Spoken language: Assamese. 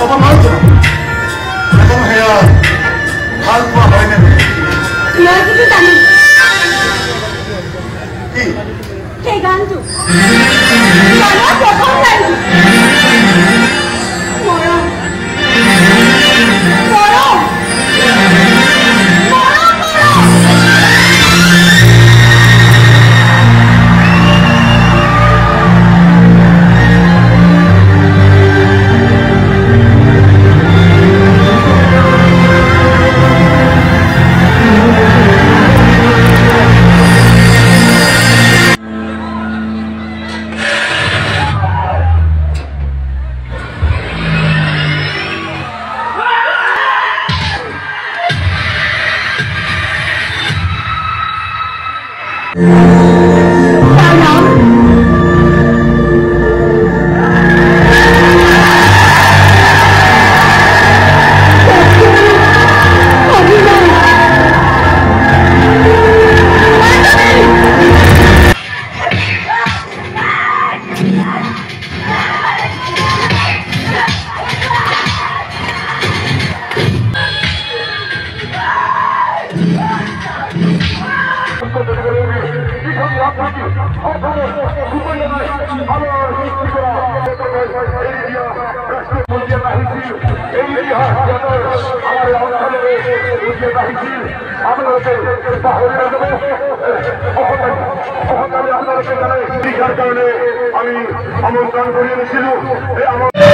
ক'ব নোৱাৰো এখন সেয়া ভাল পোৱা হয়নে মই কিন্তু জানো কি সেই গানটো গানৰ প্ৰথম লাইনটো মৰম মৰম আমি আমন্ত্ৰণ কৰিয়ে নিয়েছিল